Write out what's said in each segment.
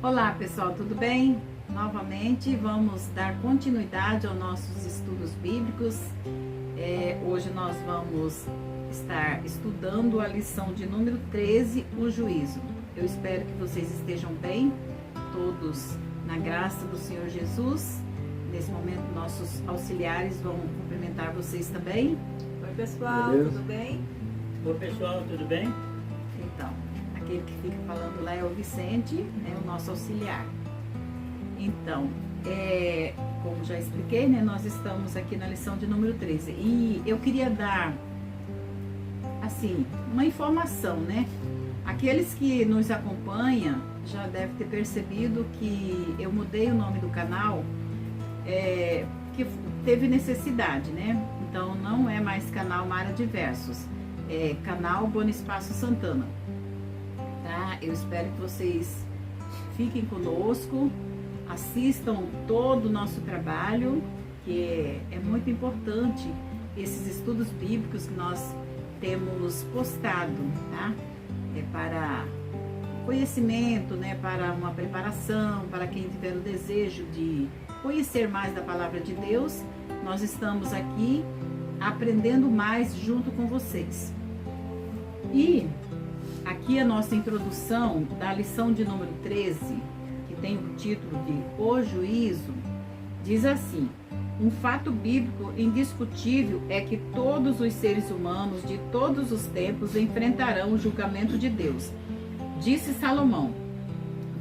Olá pessoal, tudo bem? Novamente vamos dar continuidade aos nossos estudos bíblicos. Hoje nós vamos estar estudando a lição de número 13, o juízo. Eu espero que vocês estejam bem, todos na graça do Senhor Jesus. Nesse momento nossos auxiliares vão cumprimentar vocês também. Oi pessoal, tudo bem? Oi pessoal, tudo bem? Então, aquele que fica falando lá é o Vicente, o nosso auxiliar. Então, como já expliquei, nós estamos aqui na lição de número 13. E eu queria dar, assim, uma informação, Aqueles que nos acompanham já devem ter percebido que eu mudei o nome do canal, que teve necessidade, Então, não é mais canal Mara de Versos, é canal Bonespacio Santana. Tá? Eu espero que vocês fiquem conosco, assistam todo o nosso trabalho, que é muito importante, esses estudos bíblicos que nós temos postado, tá? Para conhecimento, para uma preparação, para quem tiver o desejo de conhecer mais da palavra de Deus. Nós estamos aqui aprendendo mais junto com vocês. E aqui a nossa introdução da lição de número 13, que tem o título de O Juízo, diz assim: um fato bíblico indiscutível é que todos os seres humanos de todos os tempos enfrentarão o julgamento de Deus. Disse Salomão,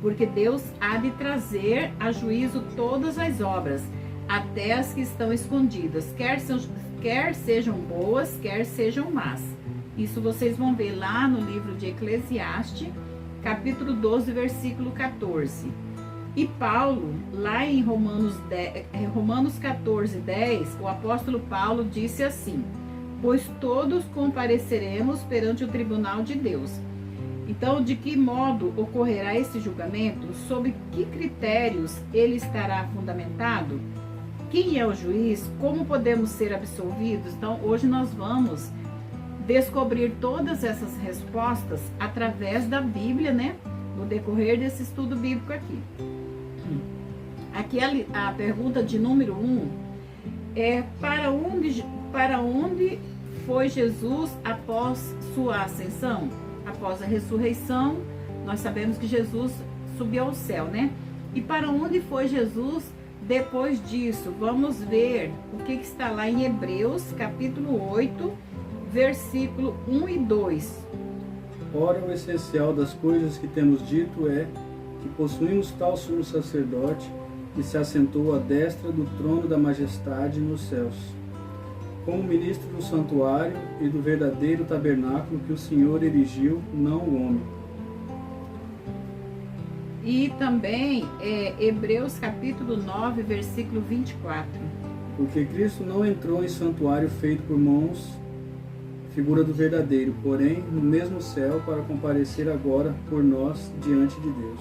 porque Deus há de trazer a juízo todas as obras, até as que estão escondidas, quer sejam boas, quer sejam más. Isso vocês vão ver lá no livro de Eclesiastes, capítulo 12, versículo 14. E Paulo, lá em Romanos 14, 10, o apóstolo Paulo disse assim: pois todos compareceremos perante o tribunal de Deus. Então, de que modo ocorrerá esse julgamento? Sob que critérios ele estará fundamentado? Quem é o juiz? Como podemos ser absolvidos? Então, hoje nós vamos descobrir todas essas respostas através da Bíblia, no decorrer desse estudo bíblico aqui. Aqui a pergunta de número 1 é: para onde foi Jesus após sua ascensão? Após a ressurreição, nós sabemos que Jesus subiu ao céu, E para onde foi Jesus depois disso? Vamos ver o que está lá em Hebreus, capítulo 8, versículo 1 e 2. Ora, o essencial das coisas que temos dito é que possuímos tal sumo sacerdote que se assentou à destra do trono da majestade nos céus, como ministro do santuário e do verdadeiro tabernáculo que o Senhor erigiu, não o homem. E também Hebreus capítulo 9, versículo 24. Porque Cristo não entrou em santuário feito por mãos, figura do verdadeiro, porém no mesmo céu, para comparecer agora por nós diante de Deus.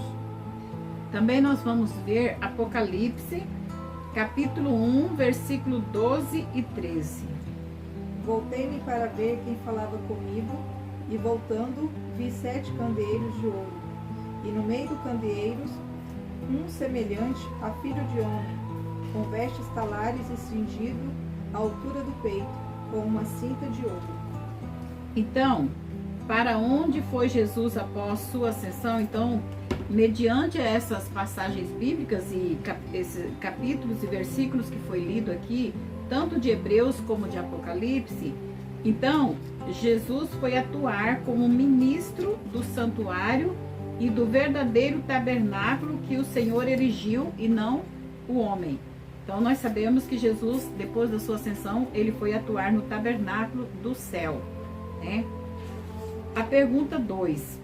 Também nós vamos ver Apocalipse, capítulo 1, versículo 12 e 13. Voltei-me para ver quem falava comigo, e voltando, vi 7 candeeiros de ouro, e no meio dos candeeiros, um semelhante a filho de homem, com vestes talares e cingido à altura do peito, com uma cinta de ouro. Então, para onde foi Jesus após sua ascensão? Então, mediante essas passagens bíblicas e esses capítulos e versículos que foi lido aqui, tanto de Hebreus como de Apocalipse, então Jesus foi atuar como ministro do santuário e do verdadeiro tabernáculo que o Senhor erigiu e não o homem. Então nós sabemos que Jesus, depois da sua ascensão, ele foi atuar no tabernáculo do céu. A pergunta 2.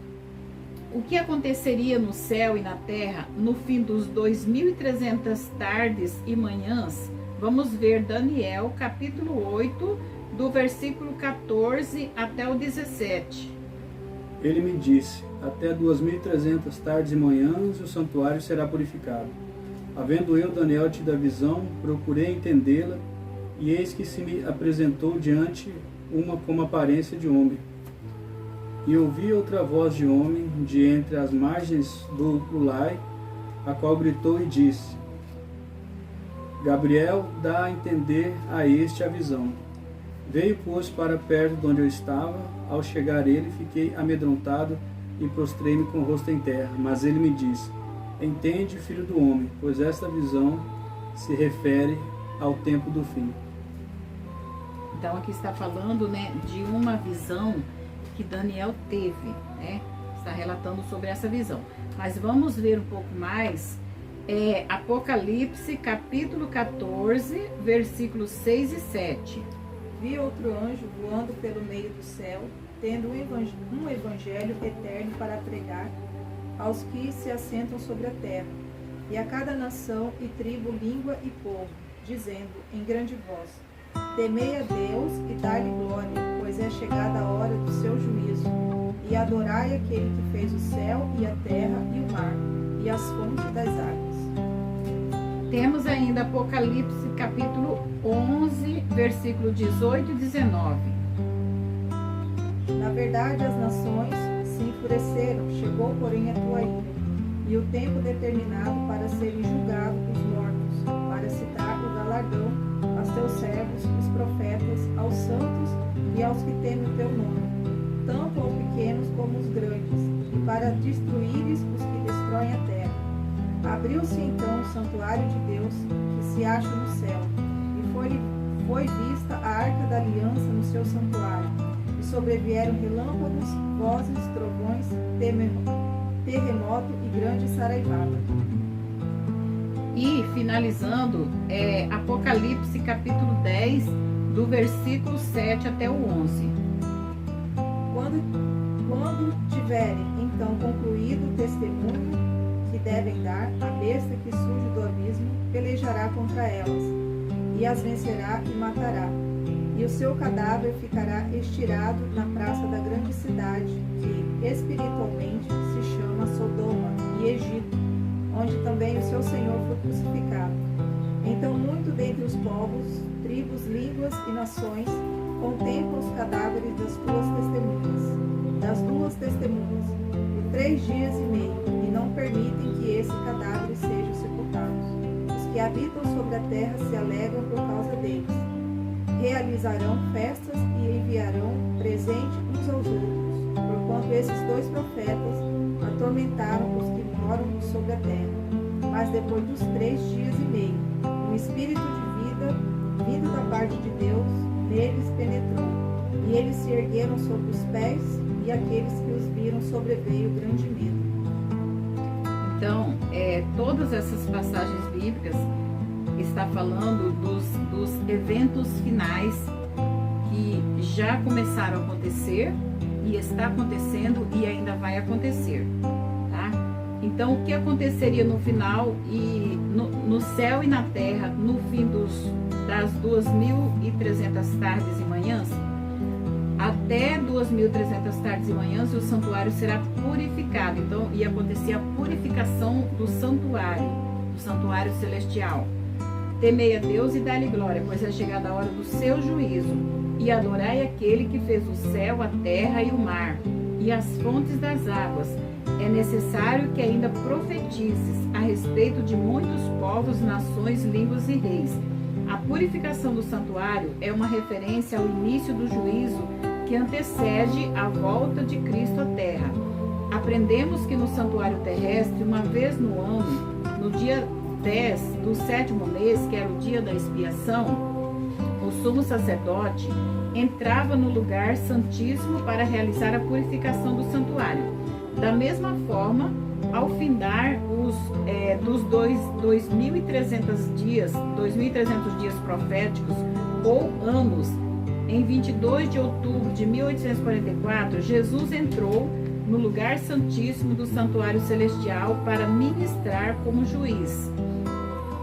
O que aconteceria no céu e na terra no fim dos 2.300 tardes e manhãs? Vamos ver Daniel, capítulo 8, do versículo 14 até o 17. Ele me disse: até 2.300 tardes e manhãs o santuário será purificado. Havendo eu, Daniel, tido a visão, procurei entendê-la, e eis que se me apresentou diante uma como aparência de homem. E ouvi outra voz de homem, de entre as margens do Ulai, a qual gritou e disse: Gabriel, dá a entender a este a visão. Veio, pois, para perto de onde eu estava. Ao chegar ele, fiquei amedrontado e prostrei-me com o rosto em terra. Mas ele me disse: Entende, filho do homem, pois esta visão se refere ao tempo do fim. Então aqui está falando, né, de uma visão que Daniel teve, né? Está relatando sobre essa visão. Mas vamos ver um pouco mais. Apocalipse, capítulo 14, versículos 6 e 7. Vi outro anjo voando pelo meio do céu, tendo um evangelho eterno para pregar aos que se assentam sobre a terra, e a cada nação e tribo, língua e povo, dizendo em grande voz: Temei a Deus e dai-lhe glória, pois é chegada a hora do seu juízo, e adorai aquele que fez o céu e a terra e o mar, e as fontes das águas. Temos ainda Apocalipse capítulo 11, versículo 18 e 19. Na verdade, as nações se enfureceram, chegou, porém, a tua ira, e o tempo determinado para serem julgados os mortos, para se dar o galardão aos teus servos, os profetas, aos santos e aos que temem o teu nome, tanto aos pequenos como os grandes, e para destruíres os que destroem a terra. Abriu-se então o santuário de Deus, que se acha no céu, e foi vista a arca da aliança no seu santuário, e sobrevieram relâmpagos, vozes, trovões, terremoto e grande saraivada. E finalizando, Apocalipse capítulo 10, do versículo 7 até o 11. Quando tiverem então concluído o testemunho que devem dar, a besta que surge do abismo pelejará contra elas, e as vencerá e matará. E o seu cadáver ficará estirado na praça da grande cidade, que espiritualmente se chama Sodoma e Egito, onde também o seu Senhor foi crucificado. Então muito dentre os povos, tribos, línguas e nações contemplam os cadáveres das duas testemunhas, por 3 dias e meio, e não permitem que esses cadáveres sejam sepultados. Os que habitam sobre a terra se alegram por causa deles. Realizarão festas e enviarão presente uns aos outros, porquanto esses 2 profetas atormentaram os que moram sobre a terra. Mas depois dos 3 dias e meio, um espírito de vida, vindo da parte de Deus, neles penetrou, e eles se ergueram sobre os pés, e aqueles que os viram sobreveio grande medo. Então, todas essas passagens bíblicas está falando dos eventos finais que já começaram a acontecer e está acontecendo e ainda vai acontecer, tá? Então, o que aconteceria no final e no céu e na terra no fim das 2.300 tardes e manhãs? Até 2.300 tardes e manhãs o santuário será purificado. Então, ia acontecer a purificação do santuário celestial. Temei a Deus e dá-lhe glória, pois é chegada a hora do seu juízo. E adorai aquele que fez o céu, a terra e o mar, e as fontes das águas. É necessário que ainda profetizes a respeito de muitos povos, nações, línguas e reis. A purificação do santuário é uma referência ao início do juízo que antecede a volta de Cristo à terra. Aprendemos que no santuário terrestre, uma vez no ano, no dia 10 do 7º mês, que era o dia da expiação, o sumo sacerdote entrava no lugar santíssimo para realizar a purificação do santuário. Da mesma forma, ao findar dos 2.300 dias proféticos ou anos, em 22 de outubro de 1844, Jesus entrou no lugar santíssimo do santuário celestial para ministrar como juiz.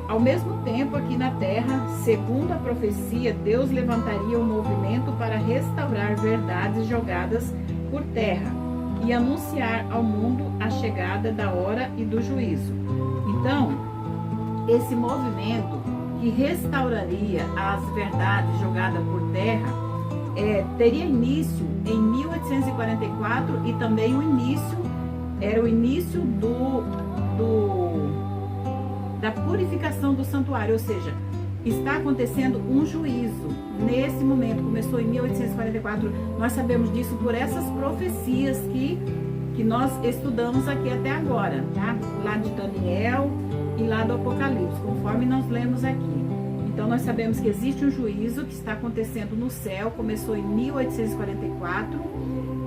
Ao mesmo tempo, aqui na terra, segundo a profecia, Deus levantaria um movimento para restaurar verdades jogadas por terra e anunciar ao mundo a chegada da hora e do juízo. Então, esse movimento que restauraria as verdades jogadas por terra teria início em 1844 e também era o início da purificação do santuário, ou seja, está acontecendo um juízo. Nesse momento, começou em 1844, nós sabemos disso por essas profecias que nós estudamos aqui até agora, tá? Lá de Daniel e lá do Apocalipse, conforme nós lemos aqui. Então, nós sabemos que existe um juízo que está acontecendo no céu, começou em 1844.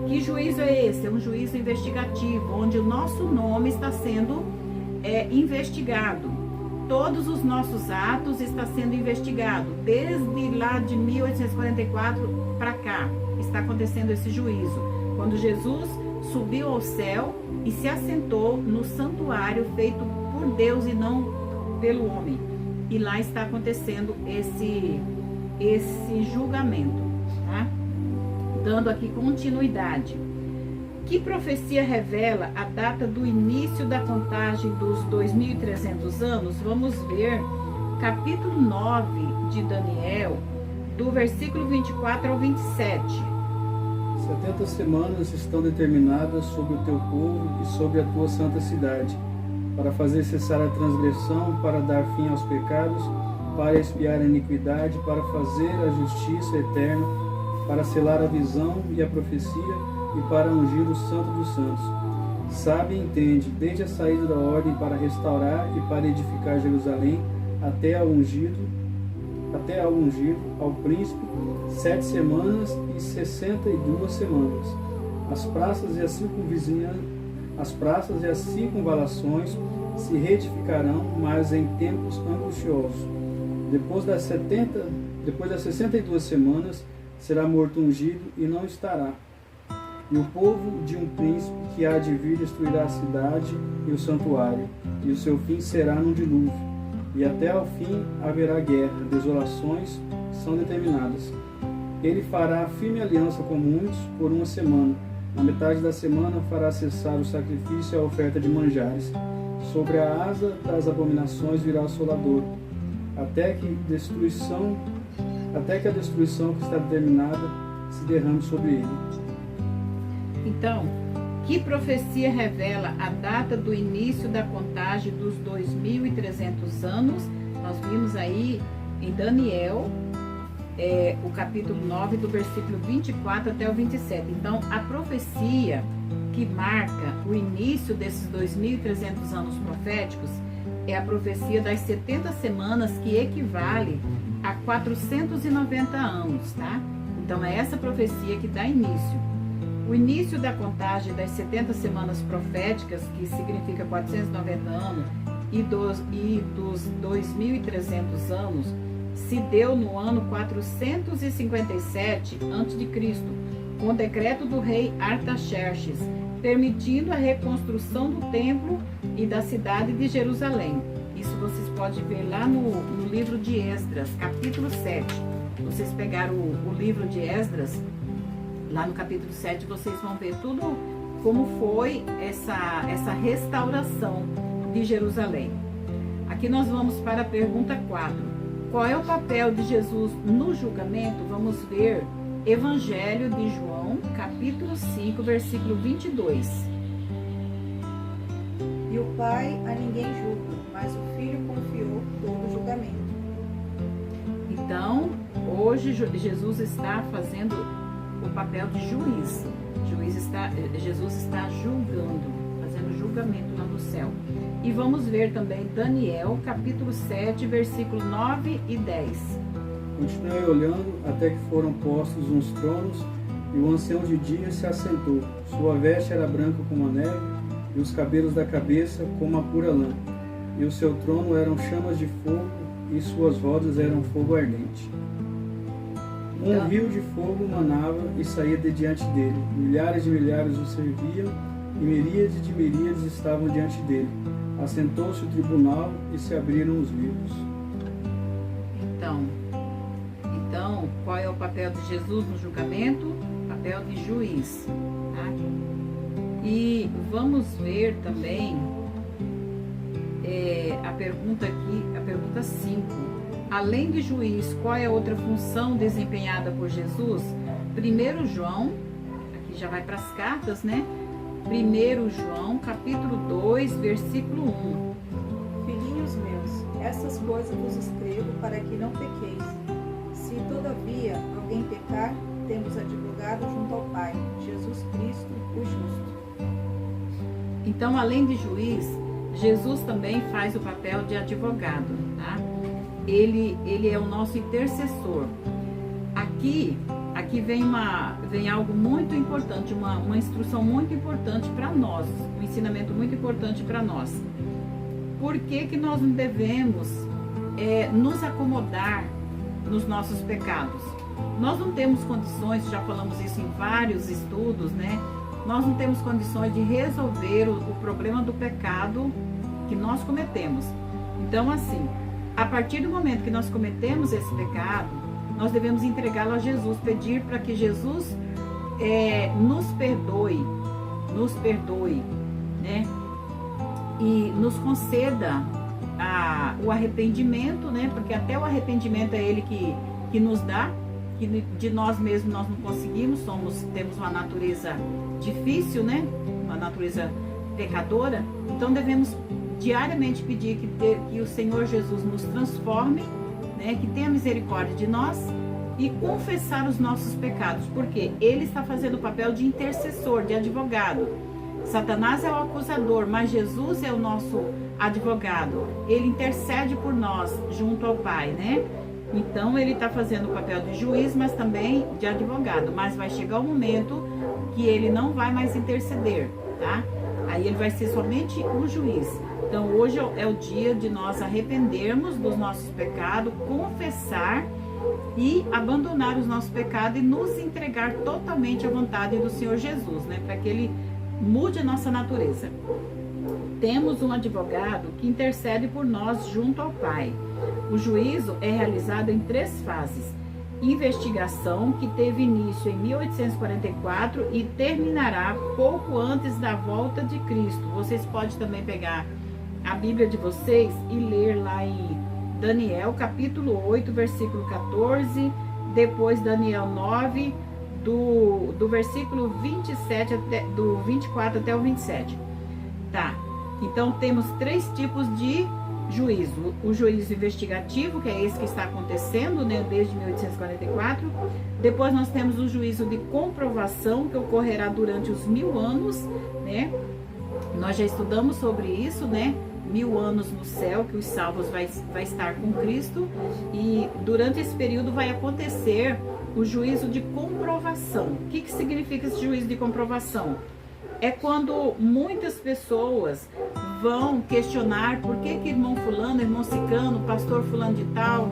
Que juízo é esse? É um juízo investigativo, onde o nosso nome está sendo investigado. Todos os nossos atos estão sendo investigados. Desde lá de 1844 para cá, está acontecendo esse juízo. Quando Jesus subiu ao céu e se assentou no santuário feito por Deus e não pelo homem. E lá está acontecendo esse julgamento, tá? Dando aqui continuidade. Que profecia revela a data do início da contagem dos 2.300 anos? Vamos ver capítulo 9 de Daniel, do versículo 24 ao 27. 70 semanas estão determinadas sobre o teu povo e sobre a tua santa cidade, para fazer cessar a transgressão, para dar fim aos pecados, para expiar a iniquidade, para fazer a justiça eterna, para selar a visão e a profecia, e para ungir o Santo dos Santos. Sabe e entende, desde a saída da ordem para restaurar e para edificar Jerusalém, até ao ungido, ao príncipe, 7 semanas e 62 semanas. As praças e as circunvalações se reedificarão, mas em tempos angustiosos. Depois das 62 semanas, será morto ungido e não estará. E o povo de um príncipe que há de vir destruirá a cidade e o santuário, e o seu fim será num dilúvio. E até ao fim haverá guerra, desolações são determinadas. Ele fará firme aliança com muitos por 1 semana. Na metade da semana fará cessar o sacrifício e a oferta de manjares. Sobre a asa das abominações virá o assolador, até que a destruição que está determinada se derrame sobre ele. Então, que profecia revela a data do início da contagem dos 2.300 anos? Nós vimos aí em Daniel, o capítulo 9, do versículo 24 até o 27. Então, a profecia que marca o início desses 2.300 anos proféticos é a profecia das 70 semanas, que equivale a 490 anos, tá? Então, é essa profecia que dá início. O início da contagem das 70 semanas proféticas, que significa 490 anos, e dos 2.300 anos, se deu no ano 457 a.C., com o decreto do rei Artaxerxes, permitindo a reconstrução do templo e da cidade de Jerusalém. Isso vocês podem ver lá no livro de Esdras, capítulo 7. Vocês pegaram o livro de Esdras, lá no capítulo 7, vocês vão ver tudo como foi essa restauração de Jerusalém. Aqui nós vamos para a pergunta 4. Qual é o papel de Jesus no julgamento? Vamos ver Evangelho de João, capítulo 5, versículo 22. E o Pai a ninguém julga, mas o Filho confiou todo o julgamento. Então, hoje Jesus está fazendo o papel de juiz. Jesus está julgando, fazendo julgamento lá no céu. E vamos ver também Daniel, capítulo 7, versículo 9 e 10. Continuei olhando até que foram postos uns tronos, e o ancião de dias se assentou. Sua veste era branca como a neve, e os cabelos da cabeça como a pura lã. E o seu trono eram chamas de fogo, e suas rodas eram fogo ardente. Um rio de fogo manava e saía de diante dele. Milhares de milhares o serviam, e miríades de miríades estavam diante dele. Assentou-se o tribunal e se abriram os livros. Então, qual é o papel de Jesus no julgamento? Papel de juiz, tá? E vamos ver também a pergunta aqui, a pergunta 5. Além de juiz, qual é a outra função desempenhada por Jesus? 1 João, aqui já vai para as cartas, né? 1 João, capítulo 2, versículo 1. Filhinhos meus, Essas coisas vos escrevo para que não pequeis. Se, todavia, alguém pecar, temos advogado junto ao Pai, Jesus Cristo, o justo. Então, além de juiz, Jesus também faz o papel de advogado, tá? Ele é o nosso intercessor. Aqui vem algo muito importante, uma instrução muito importante para nós, um ensinamento muito importante para nós. Por que nós não devemos nos acomodar nos nossos pecados? Nós não temos condições, já falamos isso em vários estudos, né? Nós não temos condições de resolver o problema do pecado que nós cometemos. Então, assim, a partir do momento que nós cometemos esse pecado, nós devemos entregá-lo a Jesus, pedir para que Jesus nos perdoe, né? E nos conceda o arrependimento, né? Porque até o arrependimento é Ele que nos dá, que de nós mesmos nós não conseguimos, temos uma natureza difícil, né? Uma natureza pecadora. Então devemos diariamente pedir que o Senhor Jesus nos transforme, né? Que tenha misericórdia de nós e confessar os nossos pecados, porque Ele está fazendo o papel de intercessor, de advogado. Satanás é o acusador, mas Jesus é o nosso advogado. Ele intercede por nós junto ao Pai, né? Então ele está fazendo o papel de juiz, mas também de advogado. Mas vai chegar um momento que ele não vai mais interceder, tá? Aí ele vai ser somente o juiz. Então hoje é o dia de nós arrependermos dos nossos pecados, confessar e abandonar os nossos pecados e nos entregar totalmente à vontade do Senhor Jesus, né? Para que Ele mude a nossa natureza. Temos um advogado que intercede por nós junto ao Pai. O juízo é realizado em 3 fases. Investigação, que teve início em 1844 e terminará pouco antes da volta de Cristo. Vocês podem também pegar a Bíblia de vocês e ler lá em Daniel, capítulo 8, versículo 14, depois Daniel 9, do versículo 27 do 24 até o 27. Tá? Então temos 3 tipos de juízo. O juízo investigativo, que é esse que está acontecendo, né, desde 1844. Depois nós temos o juízo de comprovação, que ocorrerá durante os 1000 anos, né? Nós já estudamos sobre isso, né? 1000 anos no céu, que os salvos vai estar com Cristo, e durante esse período vai acontecer o juízo de comprovação. O que significa esse juízo de comprovação? É quando muitas pessoas vão questionar por que irmão fulano, irmão ciclano, pastor fulano de tal,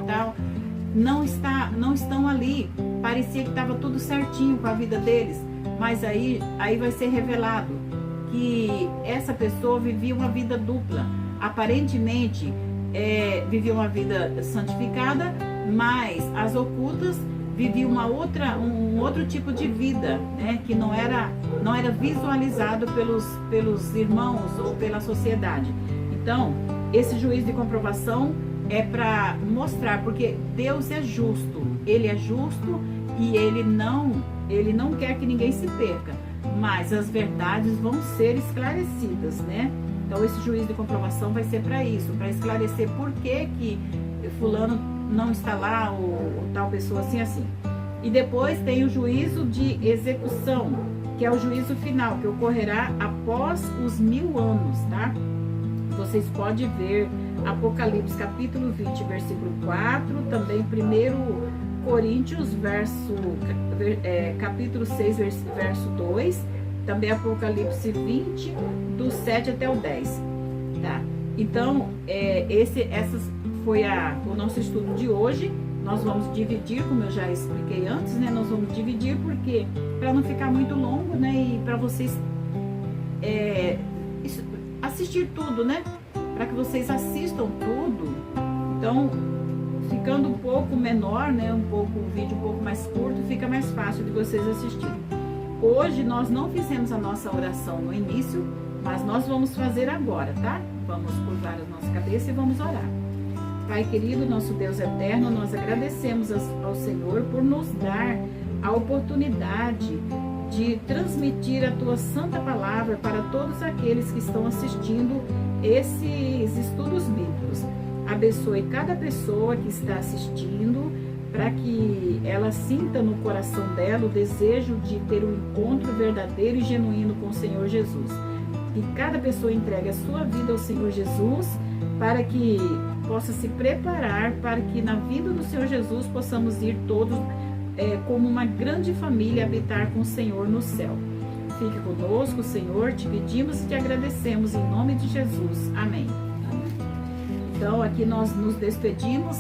não estão ali. Parecia que estava tudo certinho com a vida deles, mas aí vai ser revelado que essa pessoa vivia uma vida dupla. Aparentemente vivia uma vida santificada, mas as ocultas vivia um outro tipo de vida, né, que não era visualizado pelos irmãos ou pela sociedade. Então, esse juízo de comprovação é para mostrar, porque Deus é justo, Ele é justo e Ele não quer que ninguém se perca, mas as verdades vão ser esclarecidas, né? Então, esse juízo de comprovação vai ser para isso, para esclarecer por que fulano não está lá, ou tal pessoa assim. E depois tem o juízo de execução, que é o juízo final, que ocorrerá após os 1000 anos, tá? Vocês podem ver Apocalipse capítulo 20, versículo 4, também 1 Coríntios, capítulo 6, verso 2, também Apocalipse 20, do 7 até o 10, tá? Então, essas foi o nosso estudo de hoje. Nós vamos dividir, como eu já expliquei antes, né? Nós vamos dividir porque para não ficar muito longo, né? E para vocês assistir tudo, né? Para que vocês assistam tudo. Então, ficando um pouco menor, né? O vídeo um pouco mais curto, fica mais fácil de vocês assistirem. Hoje nós não fizemos a nossa oração no início, mas nós vamos fazer agora, tá? Vamos curvar a nossa cabeça e vamos orar. Pai querido, nosso Deus eterno, nós agradecemos ao Senhor por nos dar a oportunidade de transmitir a Tua Santa Palavra para todos aqueles que estão assistindo esses estudos bíblicos. abençoe cada pessoa que está assistindo, para que ela sinta no coração dela o desejo de ter um encontro verdadeiro e genuíno com o Senhor Jesus. Que cada pessoa entregue a sua vida ao Senhor Jesus, para que possa se preparar para que na vida do Senhor Jesus possamos ir todos como uma grande família habitar com o Senhor no céu. Fique conosco, Senhor, te pedimos e te agradecemos em nome de Jesus. Amém. Então aqui nós nos despedimos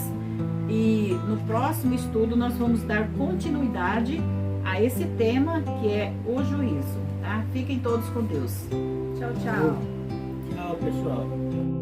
e no próximo estudo nós vamos dar continuidade a esse tema que é o juízo, tá? Fiquem todos com Deus. Tchau, tchau. Tchau, pessoal.